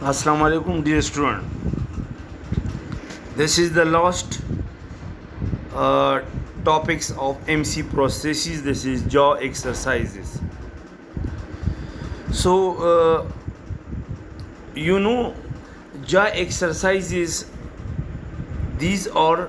Assalamu alaikum, dear student. This is the last topics of MC processes. This is jaw exercises. So, jaw exercises. These are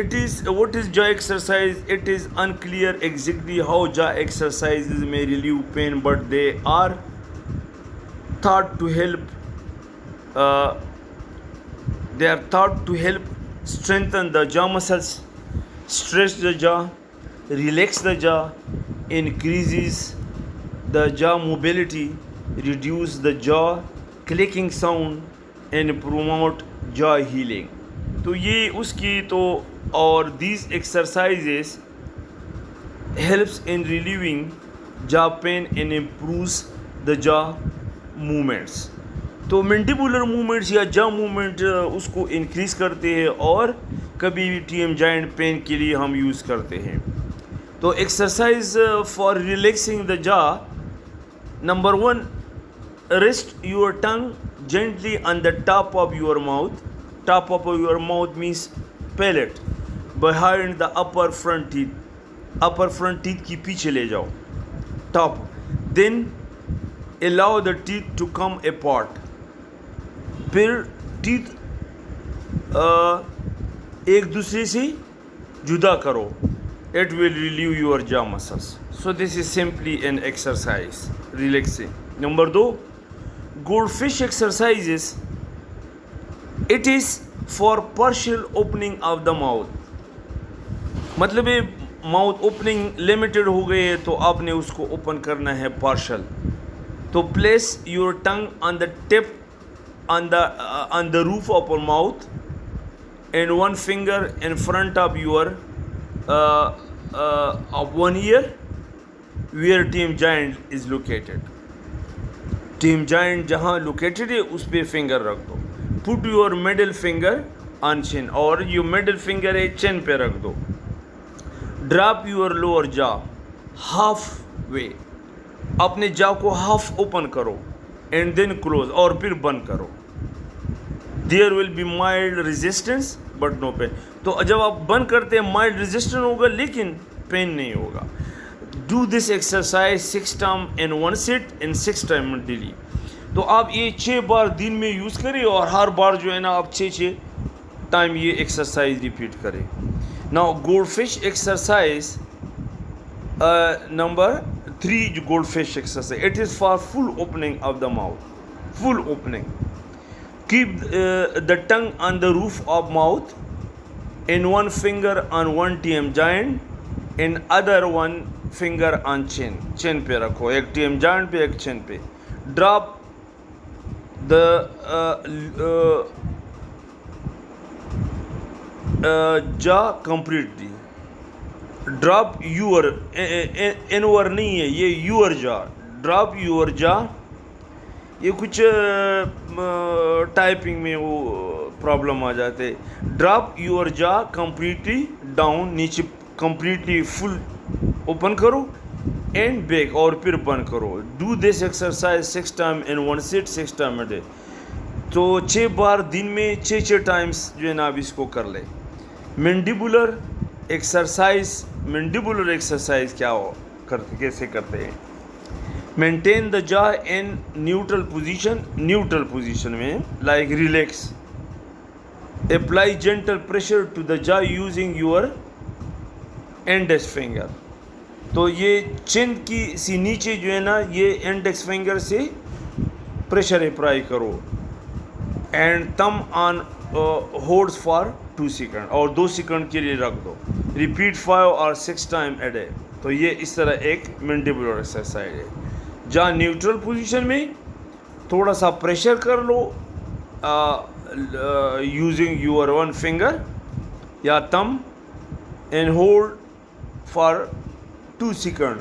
it is what is jaw exercise. It is unclear exactly how jaw exercises may relieve pain, but they are thought to help strengthen the jaw muscles, stretch the jaw, relax the jaw, increases the jaw mobility, reduce the jaw clicking sound, and promote jaw healing. تو یہ اس کی تو اور these exercises helps in relieving جا pain and improves دا جا movements. تو مینڈیبولر movements یا جا موومنٹ اس کو انکریز کرتے ہیں، اور کبھی بھی ٹی ایم جوائنٹ پین کے لیے ہم یوز کرتے ہیں. تو exercise for relaxing the jaw. Number 1, rest your tongue gently on the top of your mouth. Top of your mouth means palate, behind the upper front teeth. Upper front teeth کی پیچھے لے جاؤ, top. Then allow the teeth to come apart. پھر teeth ایک دوسرے سے جدا کرو. It will relieve your jaw muscles. So this is simply an exercise, relaxing. Number 2, goldfish exercises. It is for partial opening of the mouth. مطلب mouth opening limited ہو گئی ہے تو آپ نے اس کو اوپن کرنا ہے پارشل. تو place your tongue on the tip on the roof of your mouth and one finger in front of your one ear where TM joint is located. TM joint جہاں لوکیٹڈ ہے اس پہ finger رکھ دو. Put your middle finger on chin, اور یہ middle finger ہے chin پہ رکھ دو. Drop your lower jaw half way. اپنے jaw کو half open کرو and then close, اور پھر بند کرو. There will be mild resistance but no pain. تو جب آپ بند کرتے ہیں mild resistance ہوگا لیکن pain نہیں ہوگا. Do this exercise 6 times in one sit and 6 times daily. تو آپ یہ 6 بار دن میں یوز کریں، اور ہر بار جو ہے نا آپ 6 ٹائم یہ ایکسرسائز ریپیٹ کریں. Now gold fish exercise number 3 gold fish exercise. It is for full opening of the mouth. Full opening. Keep the tongue on the roof of mouth and one finger on one T M joint and other one finger on chin. Chin پہ رکھو، ایک T M joint پہ ایک چین پہ. Drop the jaw completely. Drop your inward نہیں ہے یہ your jaw. Drop your jaw. یہ کچھ ٹائپنگ میں وہ پرابلم آ جاتے. Drop your jaw completely down. نیچے completely full open کرو اینڈ بیک، اور پھر بند کرو. Do this exercise 6 time in one set 6 time a day. تو 6 بار دن میں 6 ٹائمس جو ہے نا آپ اس کو کر لیں. مینڈیبولر ایکسرسائز کیا کیسے کرتے ہیں؟ Maintain the jaw in neutral position میں like relax. Apply gentle pressure to the jaw using your index finger. تو یہ چین کی سی نیچے جو ہے نا یہ انڈیکس فنگر سے پریشر اپلائی کرو. اینڈ تم آن ہولڈز فار 2 سیکنڈ اور 2 سیکنڈ کے لیے رکھ دو. Repeat 5 or 6 time a day. تو یہ اس طرح ایک مینڈیبولر ایکسرسائز ہے. جہاں نیوٹرل پوزیشن میں تھوڑا سا پریشر کر لو یوزنگ یور 1 فنگر یا تم and hold for 2 second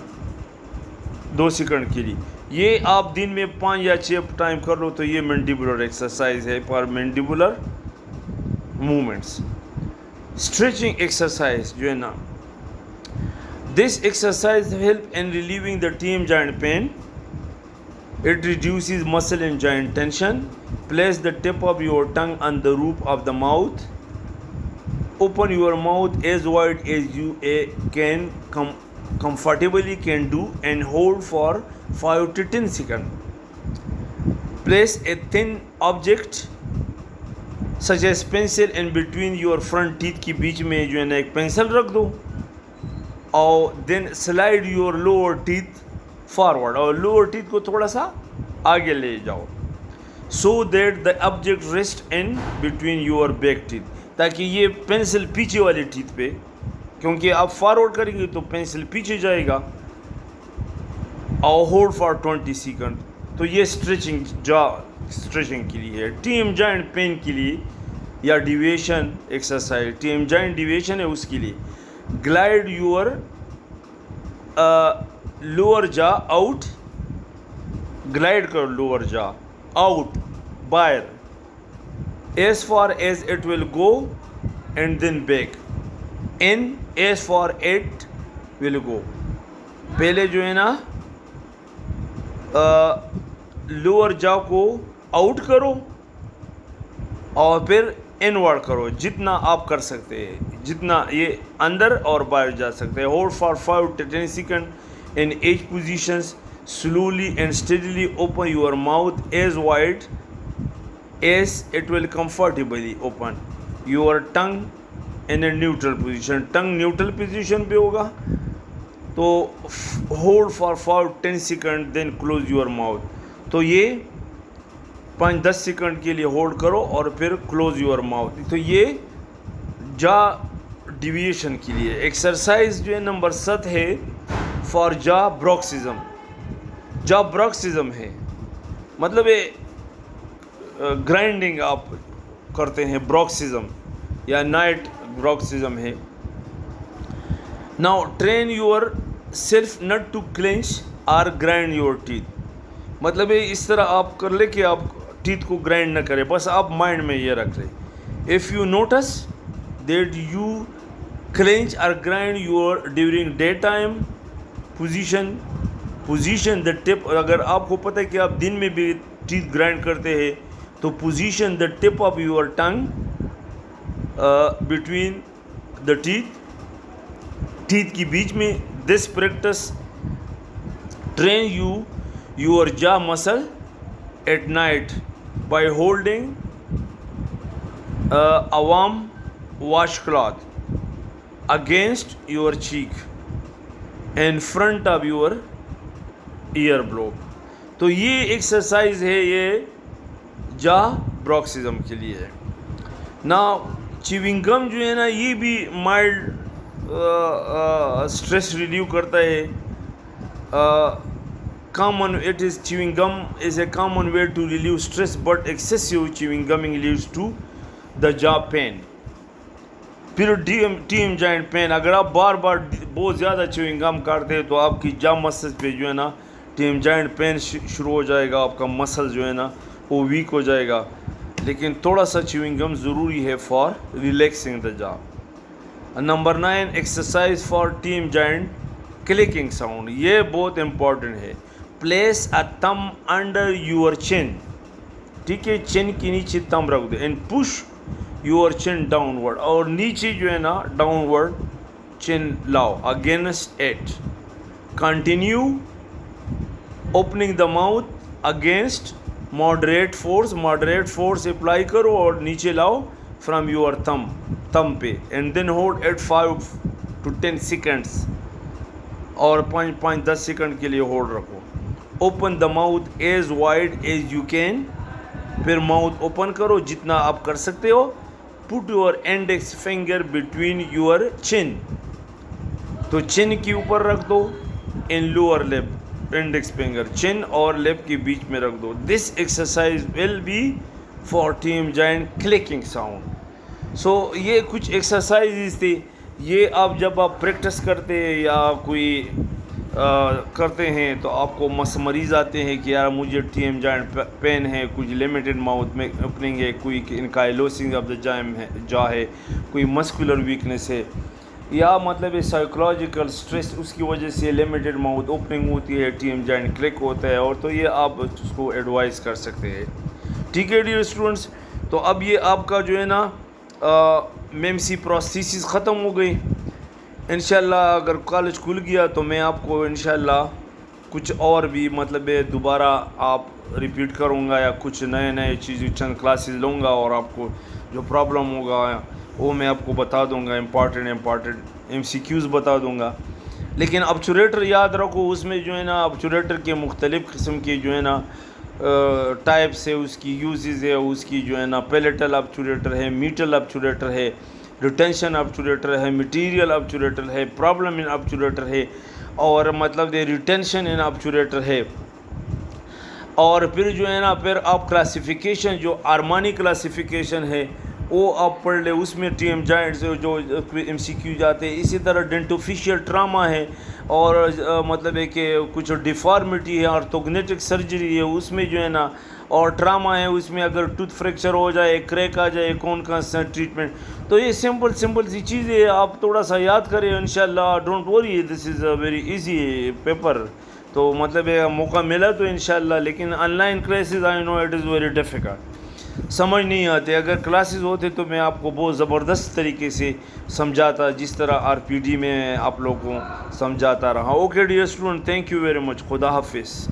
2 second کے لیے. یہ آپ دن میں 5 یا 6 ٹائم کر لو تو یہ مینڈیبولر ایکسرسائز ہے for mandibular movements. Stretching exercise جو ہے نا this exercise help in relieving the TM joint pain. It reduces muscle and joint tension. Place the tip of your tongue on the roof of the mouth. Open your mouth as wide as you can comfortably can do and hold for 5 to 10 seconds. Place a thin object such as pencil in between your front teeth کی بیچ میں جو ہے نا ایک pencil رکھ دو اور then slide your lower teeth forward اور لوور ٹیتھ کو تھوڑا سا آگے لے جاؤ so that the object rest in between your back teeth. تاکہ یہ پینسل پیچھے والے ٹیتھ پہ کیونکہ آپ فارورڈ کریں گے تو پینسل پیچھے جائے گا. اور ہولڈ فار 20 سیکنڈ. تو یہ اسٹریچنگ کے لیے ہے. ٹیم جوائنٹ پین کے لیے یا deviation exercise team joint deviation ہے اس کے لیے گلائڈ your lower jaw out. glide kar lower jaw out bair as far as it will go and then back in as far it will go. پہلے جو ہے نا lower jaw کو out کرو اور پھر inward کرو جتنا آپ کر سکتے ہیں جتنا یہ اندر اور باہر جا سکتے ہیں. hold for 5 to 10 seconds in each positions. Slowly and steadily open your mouth as wide as it will comfortably open. Your tongue in a neutral position. tongue neutral position پہ ہوگا تو hold for 5-10 seconds then close your mouth. تو یہ 5-10 second کے لیے hold کرو اور پھر کلوز یور ماؤتھ. تو یہ جا ڈیویشن کے لیے ایکسرسائز جو ہے نمبر 7 ہے فار جا بروکسزم. جا بروکسزم ہے مطلب گرائنڈنگ آپ کرتے ہیں بروکسزم یا نائٹ بروکسزم ہے. Now train yourself not to clench or grind your teeth. مطلب اس طرح آپ کر لیں کہ آپ ٹیتھ کو گرائنڈ نہ کریں بس آپ مائنڈ میں یہ رکھ لیں. If you notice that you clench or grind your during day time position the tip. اگر آپ کو پتہ ہے کہ آپ دن میں بھی ٹیتھ گرائنڈ کرتے ہیں تو position the tip of your tongue between the teeth کی بیچ میں. This practice train your jaw muscle at night by holding a warm washcloth against your cheek in front of your ear block. تو یہ exercise ہے یہ جا بروکسزم کے لیے ہے. نا چیونگ گم جو ہے نا یہ بھی مائلڈ اسٹریس ریلیو کرتا ہے. chewing gum is a common way to relieve stress, but excessive chewing gumming leads to the jaw pain. پھر ٹیم جوائنٹ پین. اگر آپ بار بار بہت زیادہ چیونگ گم کرتے ہیں تو آپ کی جا مسل پہ جو ہے نا ٹیم جوائنٹ پین شروع ہو جائے گا. آپ کا مسل جو ہے نا وہ ویک ہو جائے گا. لیکن تھوڑا سا چیونگ گم ضروری ہے for relaxing the jaw. Number 9 exercise for TM joint clicking sound. یہ بہت امپورٹنٹ ہے. Place a thumb under your chin. ٹھیک ہے چین کے نیچے تھم رکھ دو and push your chin downward, اور نیچے جو ہے نا ڈاؤن ورڈ چن لاؤ against it. Continue opening the mouth against moderate force apply کرو اور نیچے لاؤ فرام یور تھم پہ, and then hold it 5 to 10 seconds, اور 5-10 سیکنڈ کے لیے ہولڈ رکھو. Open the mouth as wide as you can, پھر ماؤتھ اوپن کرو جتنا آپ کر سکتے ہو. Put your index finger between your chin, تو چن کے اوپر رکھ دو, in lower lip index finger chin اور لپ کے بیچ میں رکھ دو. This exercise will be for TM joint clicking sound. So یہ کچھ ایکسرسائزز تھے, یہ آپ جب آپ پریکٹس کرتے یا کوئی کرتے ہیں تو آپ کو مریض آتے ہیں کہ یار مجھے ٹی ایم جوائنٹ پین ہے, کچھ لمیٹڈ ماؤتھ میں اوپننگ ہے, کوئی انکائلوسنگ آف دا جا ہے, کوئی مسکولر ویکنیس ہے, یا مطلب ہے سائیکولوجیکل اسٹریس اس کی وجہ سے لمیٹڈ ماؤتھ اوپننگ ہوتی ہے, ٹی ایم جوائنٹ کلک ہوتا ہے, اور تو یہ آپ اس کو ایڈوائز کر سکتے ہیں. ٹھیک ہے ڈیئر اسٹوڈنٹس, تو اب یہ آپ کا جو ہے نا میمسی پروسیسز ختم ہو گئی. انشاءاللہ اگر کالج کھل گیا تو میں آپ کو انشاءاللہ کچھ اور بھی مطلب دوبارہ آپ ریپیٹ کروں گا, یا کچھ نئے چیزیں چند کلاسز لوں گا, اور آپ کو جو پرابلم ہوگا وہ میں آپ کو بتا دوں گا, امپارٹنٹ MCQs بتا دوں گا. لیکن ابچوریٹر یاد رکھو, اس میں جو ہے نا ابچوریٹر کے مختلف قسم کے جو ہے نا ٹائپس ہے, اس کی یوزز ہے, اس کی جو ہے نا پیلیٹل ابچوریٹر ہے, میٹل ابچوریٹر ہے, ریٹینشن ابچوریٹر ہے, مٹیریل ابچوریٹر ہے, پرابلم ان ابچوریٹر ہے, اور مطلب ریٹینشن ان ابچوریٹر ہے. اور پھر جو ہے نا پھر آپ کلاسیفیکیشن جو آرمانی کلاسیفیکیشن ہے وہ آپ پڑھ لیں, اس میں ٹی ایم جوائنٹ سے جو MCQ جاتے ہیں. اسی طرح ڈینٹوفیشیل ٹراما ہے, اور مطلب ہے کہ کچھ ڈیفارمیٹی ہے, آرتھوگنیٹک سرجری ہے اس میں جو ہے نا, اور ٹراما ہے اس میں اگر ٹوتھ فریکچر ہو جائے, کریک آ جائے, کون سا ٹریٹمنٹ. تو یہ سمپل سی چیزیں آپ تھوڑا سا یاد کریں انشاءاللہ. Don't worry, this is a very easy paper. تو مطلب موقع ملا تو انشاءاللہ, لیکن online classes I know it is very difficult, سمجھ نہیں آتے. اگر کلاسز ہوتے تو میں آپ کو بہت زبردست طریقے سے سمجھاتا, جس طرح RPD میں آپ لوگوں کو سمجھاتا رہا. Okay dear student, thank you very much. خدا حافظ.